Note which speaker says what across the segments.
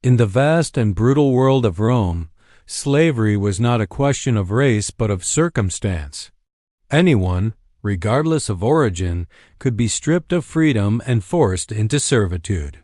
Speaker 1: In the vast and brutal world of Rome, slavery was not a question of race but of circumstance. Anyone, regardless of origin, could be stripped of freedom and forced into servitude.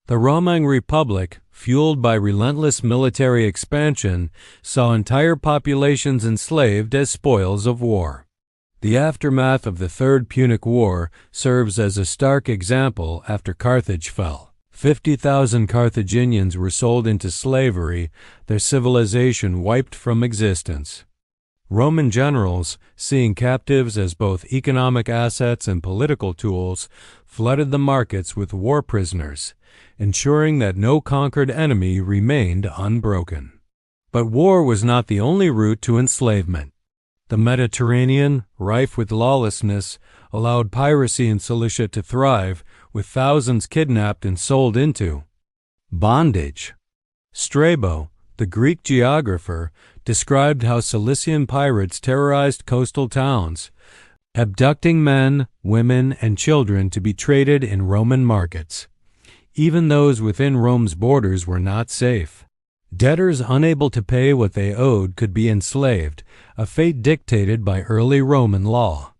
Speaker 1: The Roman Republic, fueled by relentless military expansion, saw entire populations enslaved as spoils of war. The aftermath of the Third Punic War serves as a stark example after Carthage fell. 50,000 Carthaginians were sold into slavery, their civilization wiped from existence. Roman generals, seeing captives as both economic assets and political tools, flooded the markets with war prisoners, ensuring that no conquered enemy remained unbroken. But war was not the only route to enslavement. The Mediterranean, rife with lawlessness, allowed piracy in Cilicia to thrive, with thousands kidnapped and sold into bondage. Strabo, the Greek geographer, described how Cilician pirates terrorized coastal towns, abducting men, women, and children to be traded in Roman markets. Even those within Rome's borders were not safe. Debtors unable to pay what they owed could be enslaved, a fate dictated by early Roman law.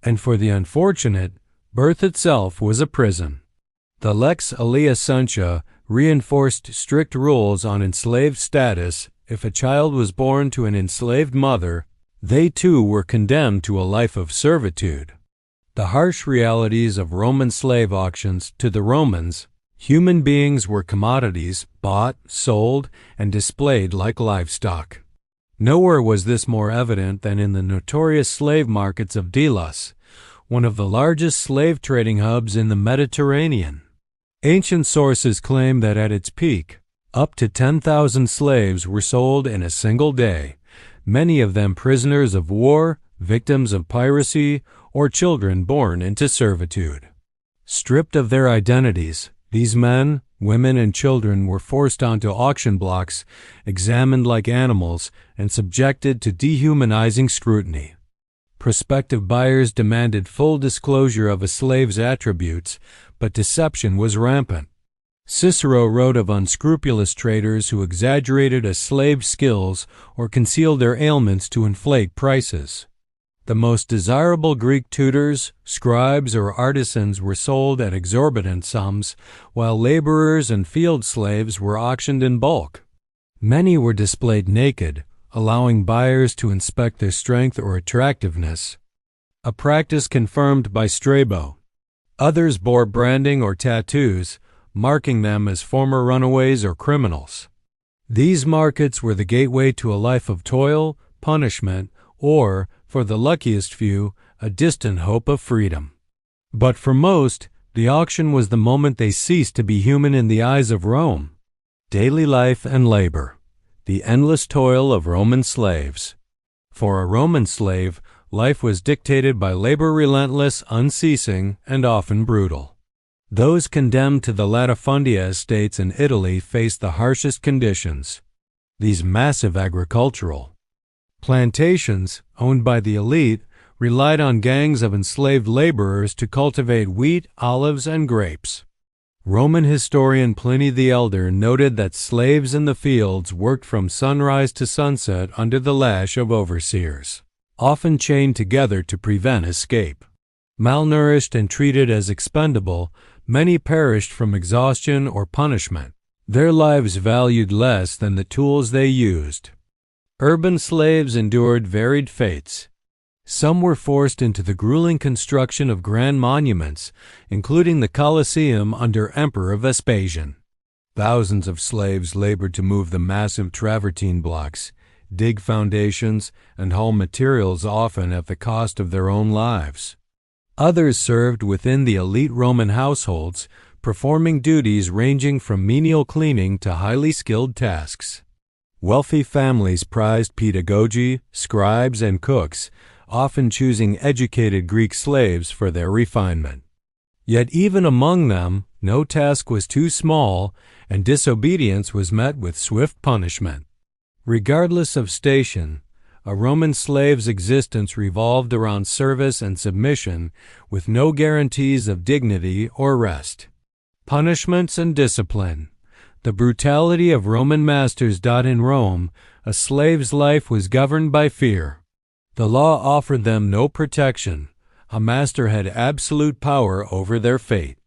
Speaker 1: And for the unfortunate, birth itself was a prison. The Lex Alia Sentia reinforced strict rules on enslaved status. If a child was born to an enslaved mother, they too were condemned to a life of servitude. The harsh realities of Roman slave auctions. To the Romans, human beings were commodities, bought, sold, and displayed like livestock. Nowhere was this more evident than in the notorious slave markets of Delos, one of the largest slave trading hubs in the Mediterranean. Ancient sources claim that at its peak, up to 10,000 slaves were sold in a single day, many of them prisoners of war, victims of piracy, or children born into servitude. Stripped of their identities, these men, women, and children were forced onto auction blocks, examined like animals, and subjected to dehumanizing scrutiny. Prospective buyers demanded full disclosure of a slave's attributes, but deception was rampant. Cicero wrote of unscrupulous traders who exaggerated a slave's skills or concealed their ailments to inflate prices. The most desirable Greek tutors, scribes, or artisans were sold at exorbitant sums, while laborers and field slaves were auctioned in bulk. Many were displayed naked, allowing buyers to inspect their strength or attractiveness, a practice confirmed by Strabo. Others bore branding or tattoos, marking them as former runaways or criminals. These markets were the gateway to a life of toil, punishment, or, for the luckiest few, a distant hope of freedom. But for most, the auction was the moment they ceased to be human in the eyes of Rome. Daily life and labor. The endless toil of Roman slaves. For a Roman slave, life was dictated by labor relentless, unceasing, and often brutal. Those condemned to the latifundia estates in Italy faced the harshest conditions. These massive agricultural plantations, owned by the elite, relied on gangs of enslaved laborers to cultivate wheat, olives, and grapes. Roman historian Pliny the Elder noted that slaves in the fields worked from sunrise to sunset under the lash of overseers, often chained together to prevent escape. Malnourished and treated as expendable, many perished from exhaustion or punishment, their lives valued less than the tools they used. Urban slaves endured varied fates. Some were forced into the grueling construction of grand monuments, including the Colosseum under Emperor Vespasian. Thousands of slaves labored to move the massive travertine blocks, dig foundations, and haul materials, often at the cost of their own lives. Others served within the elite Roman households, performing duties ranging from menial cleaning to highly skilled tasks. Wealthy families prized pedagogy, scribes, and cooks, often choosing educated Greek slaves for their refinement. Yet even among them, no task was too small, and disobedience was met with swift punishment. Regardless of station, a Roman slave's existence revolved around service and submission, with no guarantees of dignity or rest. Punishments and discipline. The brutality of Roman masters. In Rome, a slave's life was governed by fear. The law offered them no protection. A master had absolute power over their fate.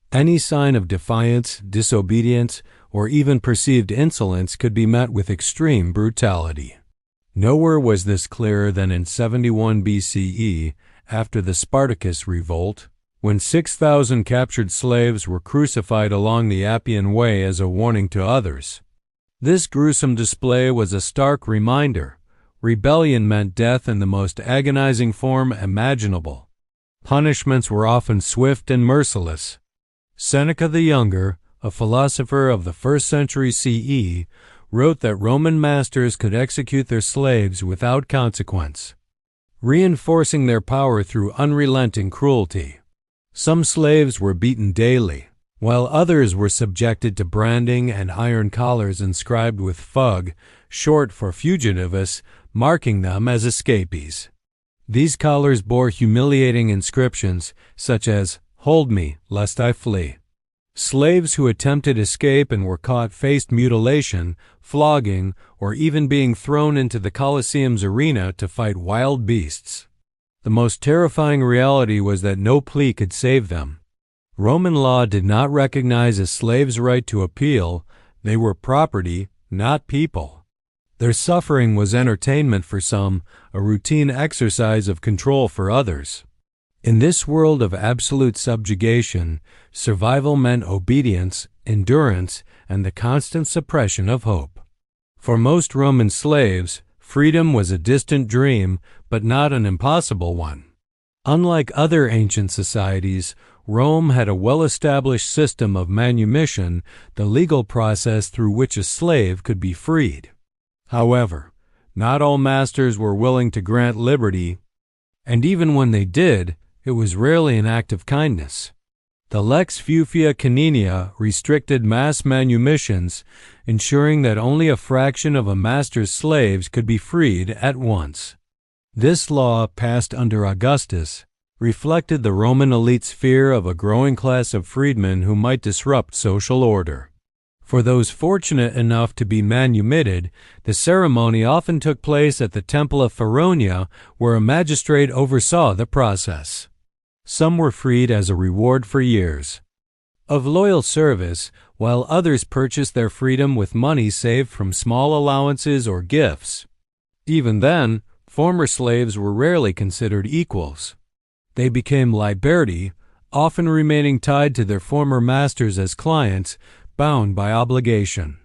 Speaker 1: Any sign of defiance, disobedience, or even perceived insolence could be met with extreme brutality. Nowhere was this clearer than in 71 BCE, after the Spartacus revolt, when 6,000 captured slaves were crucified along the Appian Way as a warning to others. This gruesome display was a stark reminder. Rebellion meant death in the most agonizing form imaginable. Punishments were often swift and merciless. Seneca the Younger, a philosopher of the 1st century CE, wrote that Roman masters could execute their slaves without consequence, reinforcing their power through unrelenting cruelty. Some slaves were beaten daily, while others were subjected to branding and iron collars inscribed with fug, short for fugitivus, marking them as escapees. These collars bore humiliating inscriptions such as, "Hold me, lest I flee." Slaves who attempted escape and were caught faced mutilation, flogging, or even being thrown into the Colosseum's arena to fight wild beasts. The most terrifying reality was that no plea could save them. Roman law did not recognize a slave's right to appeal. They were property, not people. Their suffering was entertainment for some, a routine exercise of control for others. In this world of absolute subjugation, survival meant obedience, endurance, and the constant suppression of hope. For most Roman slaves, freedom was a distant dream, but not an impossible one. Unlike other ancient societies, Rome had a well-established system of manumission, the legal process through which a slave could be freed. However, not all masters were willing to grant liberty, and even when they did, it was rarely an act of kindness. The Lex Fufia Canina restricted mass manumissions, ensuring that only a fraction of a master's slaves could be freed at once. This law, passed under Augustus, reflected the Roman elite's fear of a growing class of freedmen who might disrupt social order. For those fortunate enough to be manumitted, the ceremony often took place at the Temple of Feronia, where a magistrate oversaw the process. Some were freed as a reward for years of loyal service, while others purchased their freedom with money saved from small allowances or gifts. Even then, former slaves were rarely considered equals. They became liberti, often remaining tied to their former masters as clients, bound by obligation.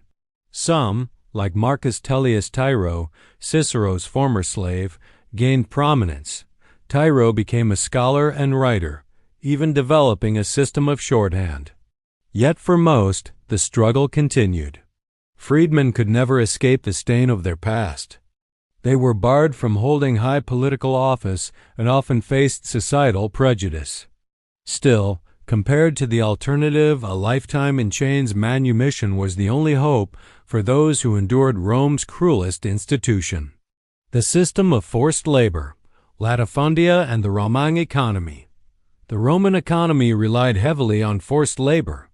Speaker 1: Some, like Marcus Tullius Tiro, Cicero's former slave, gained prominence. Tiro became a scholar and writer, even developing a system of shorthand. Yet for most, the struggle continued. Freedmen could never escape the stain of their past. They were barred from holding high political office and often faced societal prejudice. Still, compared to the alternative, a lifetime in chains manumission was the only hope for those who endured Rome's cruelest institution. The system of forced labor, latifundia, and the Roman economy. The Roman economy relied heavily on forced labor.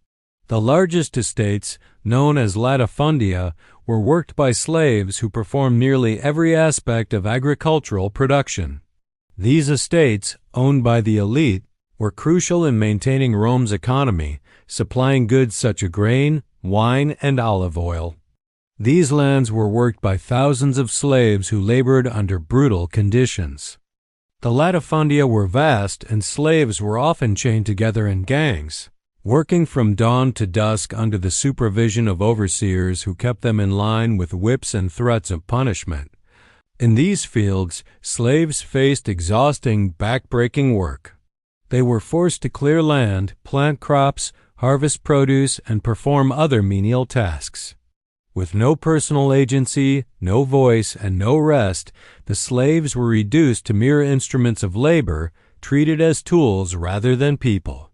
Speaker 1: The largest estates, known as latifundia, were worked by slaves who performed nearly every aspect of agricultural production. These estates, owned by the elite, were crucial in maintaining Rome's economy, supplying goods such as grain, wine, and olive oil. These lands were worked by thousands of slaves who labored under brutal conditions. The latifundia were vast, and slaves were often chained together in gangs, working from dawn to dusk under the supervision of overseers who kept them in line with whips and threats of punishment. In these fields, slaves faced exhausting, back-breaking work. They were forced to clear land, plant crops, harvest produce, and perform other menial tasks. With no personal agency, no voice, and no rest, the slaves were reduced to mere instruments of labor, treated as tools rather than people.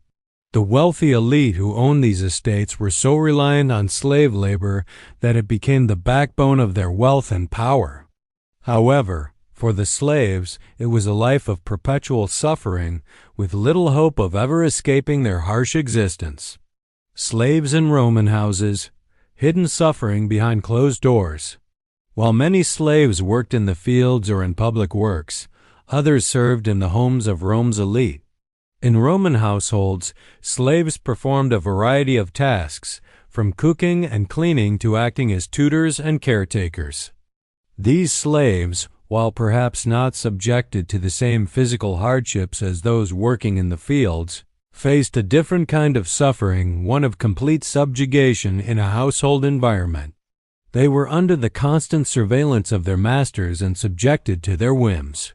Speaker 1: The wealthy elite who owned these estates were so reliant on slave labor that it became the backbone of their wealth and power. However, for the slaves, it was a life of perpetual suffering, with little hope of ever escaping their harsh existence. Slaves in Roman houses. hidden suffering behind closed doors. While many slaves worked in the fields or in public works, others served in the homes of Rome's elite. In Roman households, slaves performed a variety of tasks, from cooking and cleaning to acting as tutors and caretakers. These slaves, while perhaps not subjected to the same physical hardships as those working in the fields, faced a different kind of suffering, one of complete subjugation in a household environment. They were under the constant surveillance of their masters and subjected to their whims.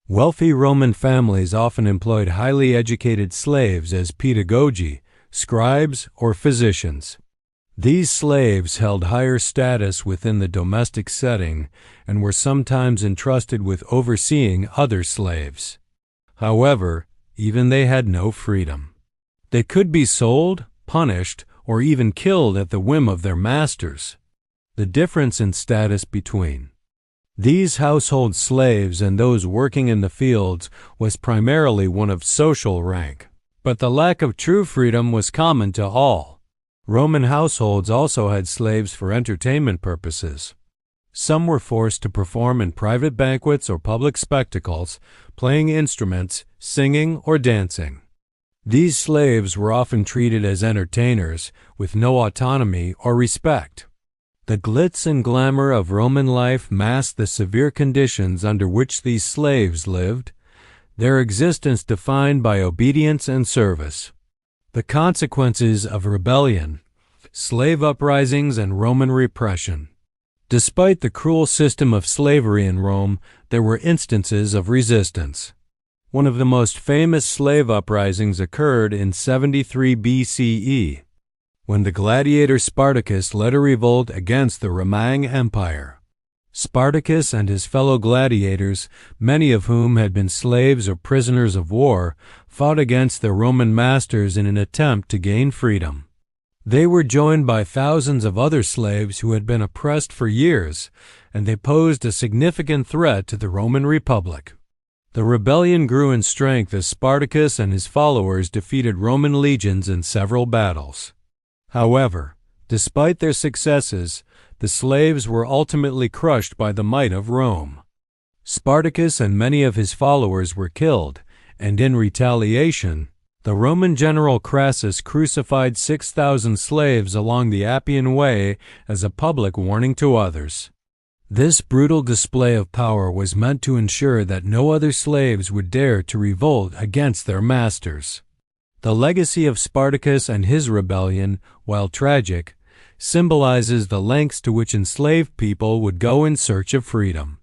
Speaker 1: Wealthy Roman families often employed highly educated slaves as pedagogi, scribes, or physicians. These slaves held higher status within the domestic setting and were sometimes entrusted with overseeing other slaves. However, even they had no freedom. They could be sold, punished, or even killed at the whim of their masters. The difference in status between these household slaves and those working in the fields was primarily one of social rank, but the lack of true freedom was common to all. Roman households also had slaves for entertainment purposes. Some were forced to perform in private banquets or public spectacles, playing instruments, singing, or dancing. These slaves were often treated as entertainers, with no autonomy or respect. The glitz and glamour of Roman life masked the severe conditions under which these slaves lived, their existence defined by obedience and service. The consequences of rebellion, slave uprisings, and Roman repression. Despite the cruel system of slavery in Rome, there were instances of resistance. One of the most famous slave uprisings occurred in 73 BCE, when the gladiator Spartacus led a revolt against the Roman Empire. Spartacus and his fellow gladiators, many of whom had been slaves or prisoners of war, fought against their Roman masters in an attempt to gain freedom. They were joined by thousands of other slaves who had been oppressed for years, and they posed a significant threat to the Roman Republic. The rebellion grew in strength as Spartacus and his followers defeated Roman legions in several battles. However, despite their successes, the slaves were ultimately crushed by the might of Rome. Spartacus and many of his followers were killed, and in retaliation, the Roman general Crassus crucified 6,000 slaves along the Appian Way as a public warning to others. This brutal display of power was meant to ensure that no other slaves would dare to revolt against their masters. The legacy of Spartacus and his rebellion, while tragic, symbolizes the lengths to which enslaved people would go in search of freedom.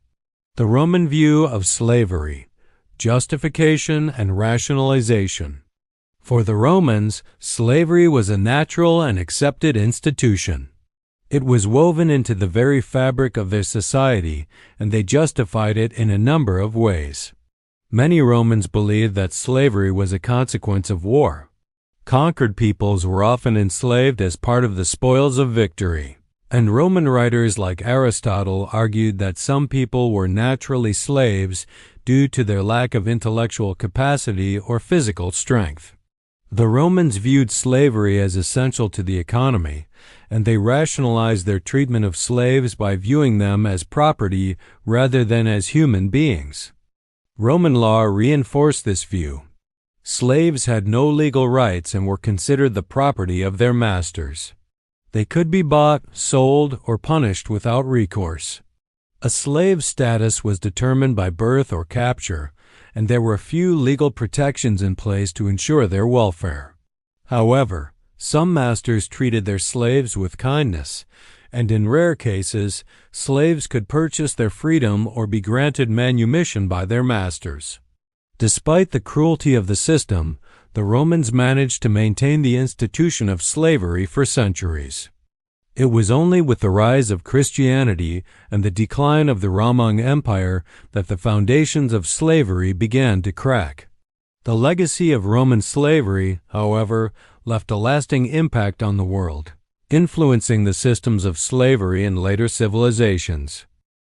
Speaker 1: The Roman view of slavery, justification, and rationalization. For the Romans, slavery was a natural and accepted institution. It was woven into the very fabric of their society, and they justified it in a number of ways. Many Romans believed that slavery was a consequence of war. Conquered peoples were often enslaved as part of the spoils of victory, and Roman writers like Aristotle argued that some people were naturally slaves due to their lack of intellectual capacity or physical strength. The Romans viewed slavery as essential to the economy, and they rationalized their treatment of slaves by viewing them as property rather than as human beings. Roman law reinforced this view. Slaves had no legal rights and were considered the property of their masters. They could be bought, sold, or punished without recourse. A slave's status was determined by birth or capture, and there were few legal protections in place to ensure their welfare. However, some masters treated their slaves with kindness, and in rare cases, slaves could purchase their freedom or be granted manumission by their masters. Despite the cruelty of the system, the Romans managed to maintain the institution of slavery for centuries. It was only with the rise of Christianity and the decline of the Roman Empire that the foundations of slavery began to crack. The legacy of Roman slavery, however, left a lasting impact on the world, influencing the systems of slavery in later civilizations.